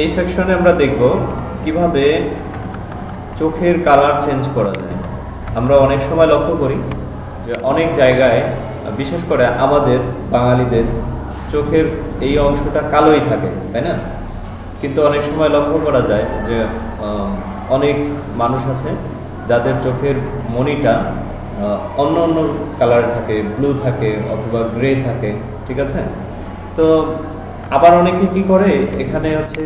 এই সেকশনে আমরা দেখব কিভাবে চোখের কালার চেঞ্জ করা যায়। আমরা অনেক সময় লক্ষ্য করি যে অনেক জায়গায়, বিশেষ করে আমাদের বাঙালিদের চোখের এই অংশটা কালোই থাকে, তাই না? কিন্তু অনেক সময় লক্ষ্য করা যায় যে অনেক মানুষ আছে যাদের চোখের মণিটা অন্য অন্য কালারে থাকে, ব্লু থাকে অথবা গ্রে থাকে, ঠিক আছে? তো আবার অনেকে কি করে, এখানে হচ্ছে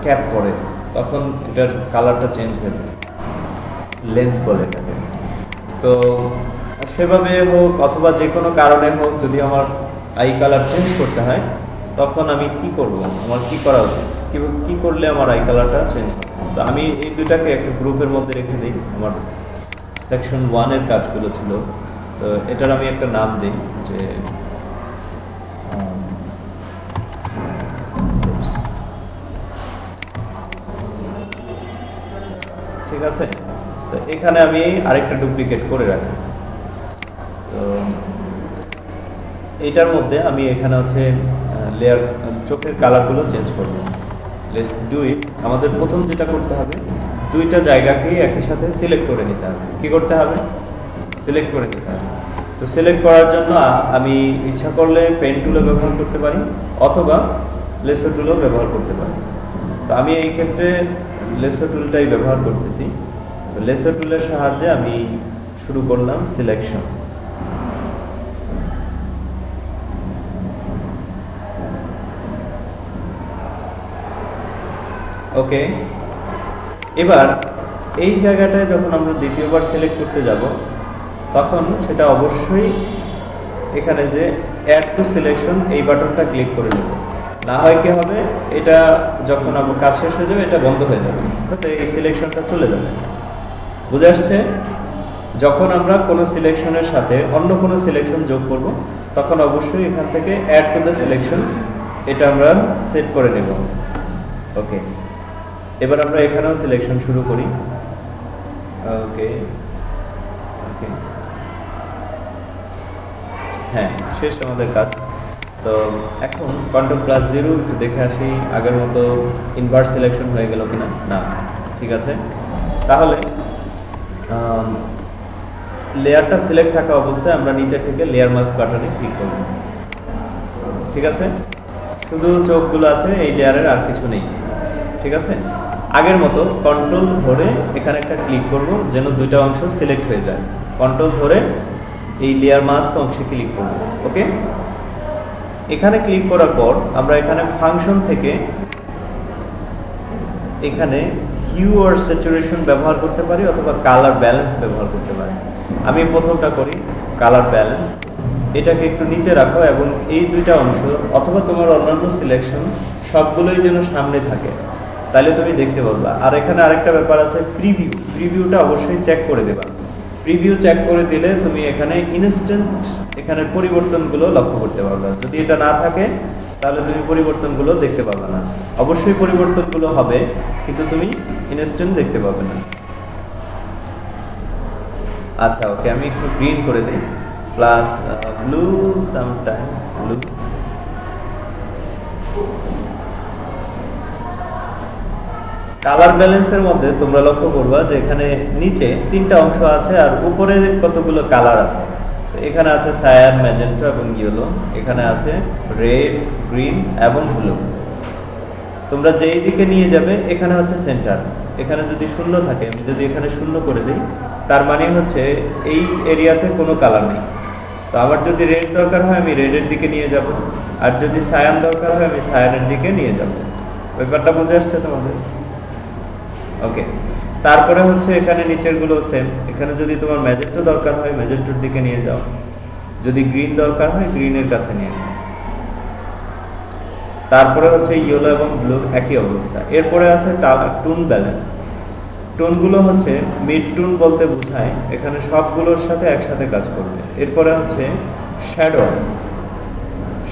ক্যাপ পরে, তখন এটার কালারটা চেঞ্জ হয়ে যায়, লেন্স বলে এটাকে। তো সেভাবে হোক অথবা যে কোনো কারণে হোক, যদি আমার আই কালার চেঞ্জ করতে হয়, তখন আমি কি করব, আমার কি করা উচিত, কি করলে আমার আই কালারটা চেঞ্জ হবে? তো আমি এই দুটাকে একটা গ্রুপের মধ্যে রেখে দিই। আমার সেকশন 1-এর কাজগুলো ছিল, তো এটার আমি একটা নাম দিই যে ঠিক আছে। তো এখানে আমি আরেকটা ডুপ্লিকেট করে রাখি। তো এটার মধ্যে আমি এখানে হচ্ছে লেয়ার চোখের কালারগুলো চেঞ্জ করব। Let's do it. আমাদের প্রথম যেটা করতে হবে, দুইটা জায়গাকেই একই সাথে সিলেক্ট করে নিতে হবে। কি করতে হবে? সিলেক্ট করে নিতে হবে। তো সিলেক্ট করার জন্য আমি ইচ্ছা করলে পেন টুলও ব্যবহার করতে পারি অথবা লেসো টুলও ব্যবহার করতে পারি। তো আমি এই ক্ষেত্রে লেসো টুলটাই ব্যবহার করতেছি। লেসো টুলের সাহায্যে আমি শুরু করলাম সিলেকশন। ওকে, এবার এই জায়গাটায় যখন আমরা দ্বিতীয়বার সিলেক্ট করতে যাব, তখন সেটা অবশ্যই এখানে যে অ্যাড টু সিলেকশন এই বাটনটা ক্লিক করে নেব। না হয় কি হবে, এটা যখন আমার কাজ শেষ হয়ে যাবে এটা বন্ধ হয়ে যাবে, অর্থাৎ এই সিলেকশনটা চলে যাবে। বুঝে আসছে? যখন আমরা কোনো সিলেকশনের সাথে অন্য কোনো সিলেকশন যোগ করব, তখন অবশ্যই এখান থেকে অ্যাড টু দ্য সিলেকশন এটা আমরা সেট করে নেব। ওকে, এবার আমরা এখানেও সিলেকশন শুরু করি। ওকে ওকে, হ্যাঁ, শেষ আমাদের কাজ। তো এখন Ctrl+0 একটু দেখে আসি আগের মতো ইনভার্স সিলেকশন হয়ে গেল কিনা। না, ঠিক আছে। তাহলে লেয়ারটা সিলেক্ট থাকা অবস্থায় আমরা নিচে থেকে লেয়ার মাস্ক বাটনে ক্লিক করব। ঠিক আছে, শুধু চোখগুলো আছে এই লেয়ারের, আর কিছু নেই। ঠিক আছে, আগের মতো কন্ট্রোল ধরে এখানে একটা ক্লিক করব যেন দুইটা অংশ সিলেক্ট হয়ে যায়। কন্ট্রোল ধরে এই লেয়ার মাস্ক অংশে ক্লিক করব। ওকে, এখানে ক্লিক করার পর আমরা এখানে ফাংশন থেকে এখানে হিউ আর স্যাচুরেশন ব্যবহার করতে পারি অথবা কালার ব্যালেন্স ব্যবহার করতে পারি। আমি প্রথমটা করি, কালার ব্যালেন্স। এটাকে একটু নিচে রাখো এবং এই দুইটা অংশ অথবা তোমার অন্যান্য সিলেকশন সবগুলোই যেন সামনে থাকে, তাহলে তুমি দেখতে পারবা। আর এখানে আরেকটা ব্যাপার আছে, প্রিভিউটা অবশ্যই চেক করে দেবা। প্রিভিউ চেক করে দিলে তুমি এখানে ইনস্ট্যান্ট এখানের পরিবর্তনগুলো লক্ষ্য করতে পারবে। যদি এটা না থাকে তাহলে তুমি পরিবর্তনগুলো দেখতে পাবে না। অবশ্যই পরিবর্তনগুলো হবে, কিন্তু তুমি ইনস্ট্যান্ট দেখতে পাবে না। আচ্ছা, ওকে, আমি একটু গ্রিন করে দিই, plus blue, sometime blue. Colour ব্যালেন্সের মধ্যে তোমরা লক্ষ্য করবা যে এখানে নিচে তিনটা অংশ আছে আর উপরে কতগুলো কালার আছে। তো এখানে আছে সায়ান, ম্যাজেন্টা এবং ইয়েলো। এখানে আছে রেড, গ্রিন এবং ব্লু। তোমরা যেই দিকে নিয়ে যাবে এখানে হচ্ছে সেন্টার। এখানে যদি শূন্য থাকে, আমি যদি এখানে শূন্য করে দিই, তার মানে হচ্ছে এই এরিয়াতে কোনো কালার নেই। তো আমার যদি রেড দরকার হয় আমি রেডের দিকে নিয়ে যাব, আর যদি সায়ান দরকার হয় আমি সায়ানের দিকে নিয়ে যাব। ব্যাপারটা বুঝে আসছে তোমাদের? ওকে, তারপরে হচ্ছে এখানে নিচেরগুলো সেম। এখানে যদি তোমার ম্যাজেন্টা দরকার হয় ম্যাজেন্টার দিকে নিয়ে যাও, যদি গ্রিন দরকার হয় গ্রিনের কাছে নিয়ে যাও। তারপরে হচ্ছে ইয়েলো এবং ব্লু একই অবস্থা। এরপরে আছে টুন ব্যালেন্স। টোনগুলো হচ্ছে মিড টুন বলতে বোঝায় এখানে সবগুলোর সাথে একসাথে কাজ করবে। এরপরে হচ্ছে শ্যাডো।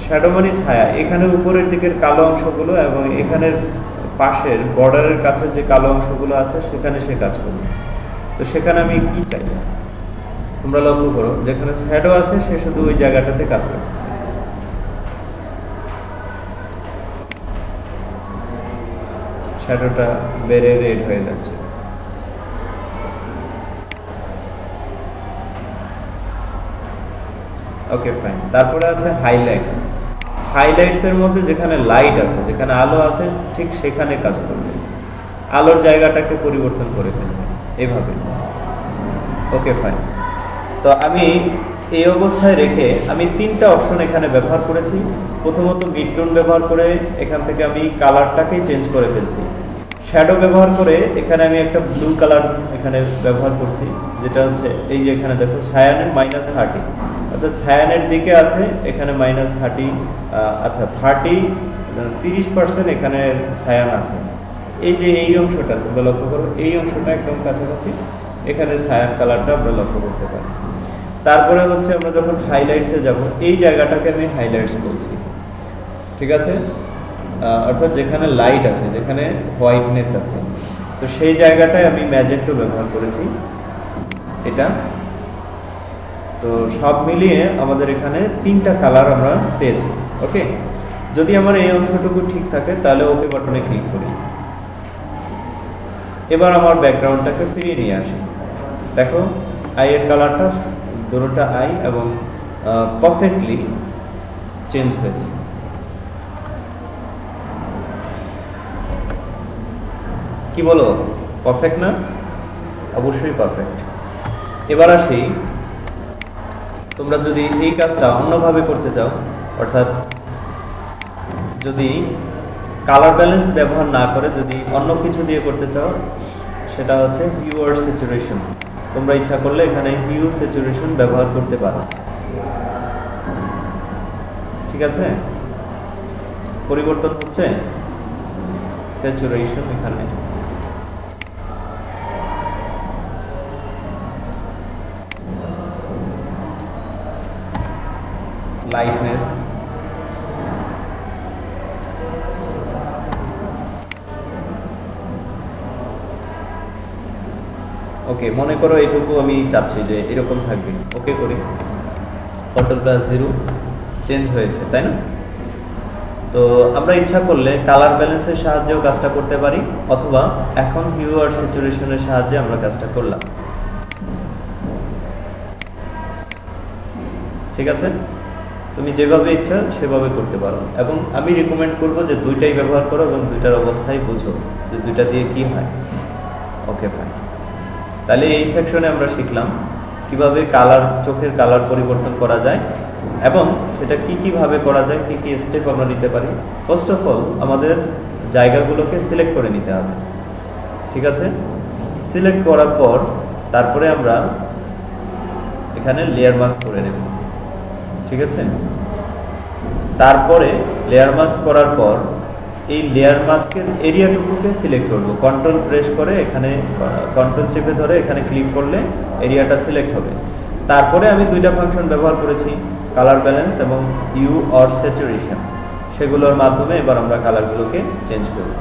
শ্যাডো মানে ছায়া। এখানে উপরের দিকের কালো অংশগুলো এবং এখানের পাশের বর্ডারের কাছে যে কালো অংশগুলো আছে সেখানে সে কাজ করবে। তো সেখানে আমি কি চাই, তোমরা লক্ষ্য করো, যেখানে শ্যাডো আছে সে শুধু ওই জায়গাটাতে কাজ করতেছে। শ্যাডোটা বেড়ে রেড হয়ে যাচ্ছে। Okay fine. তারপরে আছে হাইলাইটস। হাইলাইটসের মধ্যে যেখানে লাইট আছে, যেখানে আলো আছে, ঠিক সেখানে কাজ করবে, আলোর জায়গাটাকে পরিবর্তন করে ফেলবে এভাবে। Okay fine. তো আমি এই অবস্থায় রেখে আমি তিনটা অপশন এখানে ব্যবহার করেছি। প্রথমত মিড টোন ব্যবহার করে এখান থেকে আমি কালারটাকেই চেঞ্জ করে ফেলছি। শ্যাডো ব্যবহার করে এখানে আমি একটা ব্লু কালার এখানে ব্যবহার করছি, যেটা হচ্ছে এই যে এখানে দেখো ছায়ানের -30, অর্থাৎ ছায়ানের দিকে আছে এখানে -30, আচ্ছা 30% এখানে ছায়ান আছে। এই যে এই অংশটা তোমরা লক্ষ্য করো, এই অংশটা একদম কাছাকাছি, এখানে ছায়ান কালারটা আমরা লক্ষ্য করতে পারি। তারপরে হচ্ছে আমরা যখন হাইলাইটসে যাব, এই জায়গাটাকে আমি হাইলাইটস বলছি, ঠিক আছে? অর্থাৎ যেখানে লাইট আছে, যেখানে হোয়াইটনেস আছে, তো সেই জায়গাটায় আমি ম্যাজেন্টো ব্যবহার করেছি এটা। তো সব মিলিয়ে আমাদের এখানে তিনটা কালার আমরা পেয়েছি। ওকে, যদি আমার এই অংশটুকু ঠিক থাকে তাহলে ওকে বাটনে ক্লিক করি। এবার আমার ব্যাকগ্রাউন্ডটাকে ফিরিয়ে নিয়ে আসি। দেখো আইয়ের কালারটা, দুটোটা আই এবং পারফেক্টলি চেঞ্জ হয়েছে। কি বলো, পারফেক্ট না? অবশ্যই পারফেক্ট। এবার আসি, তোমরা যদি এই কাজটা অন্যভাবে করতে চাও, অর্থাৎ যদি কালার ব্যালেন্স ব্যবহার না করে যদি অন্য কিছু দিয়ে করতে চাও, সেটা হচ্ছে হিউ আর স্যাচুরেশন। তোমরা ইচ্ছা করলে এখানে হিউ স্যাচুরেশন ব্যবহার করতে পারো, ঠিক আছে? পরিবর্তন হচ্ছে স্যাচুরেশন, এখানে লাইটনেস, ওকে মনে করো এটুকু আমি চাচ্ছি যে এরকম থাকবে। ওকে করি, Ctrl+0, চেঞ্জ হয়েছে, তাই না? তো আমরা ইচ্ছা করলে কালার ব্যালেন্সের সাহায্যেও কাজটা করতে পারি, অথবা এখন হিউ আর স্যাচুরেশনের সাহায্যে আমরা কাজটা করলাম, ঠিক আছে? তুমি যেভাবে ইচ্ছা সেভাবে করতে পারো, এবং আমি রিকমেন্ড করব যে দুইটাই ব্যবহার করো এবং দুইটার অবস্থায় বুঝো যে দুইটা দিয়ে কি হয়। Okay fine. তাহলে এই সেকশনে আমরা শিখলাম কিভাবে চোখের কালার পরিবর্তন করা যায় এবং সেটা কিভাবে করা যায়, কি স্টেপ আমরা নিতে পারি। ফার্স্ট অফ অল আমাদের জায়গাগুলোকে সিলেক্ট করে নিতে হবে, ঠিক আছে? সিলেক্ট করার পর তারপরে আমরা এখানে লেয়ার মাস্ক করে নেব, ঠিক আছে? তারপরে লেয়ার মাস্ক করার পর এই লেয়ার মাস্কের এরিয়াটুকুকে সিলেক্ট করব। কন্ট্রোল প্রেস করে এখানে কন্ট্রোল চেপে ধরে এখানে ক্লিক করলে এরিয়াটা সিলেক্ট হবে। তারপরে আমি দুইটা ফাংশন ব্যবহার করেছি, কালার ব্যালেন্স এবং হিউ অর স্যাচুরেশন। সেগুলোর মাধ্যমে এবার আমরা কালারগুলোকে চেঞ্জ করব।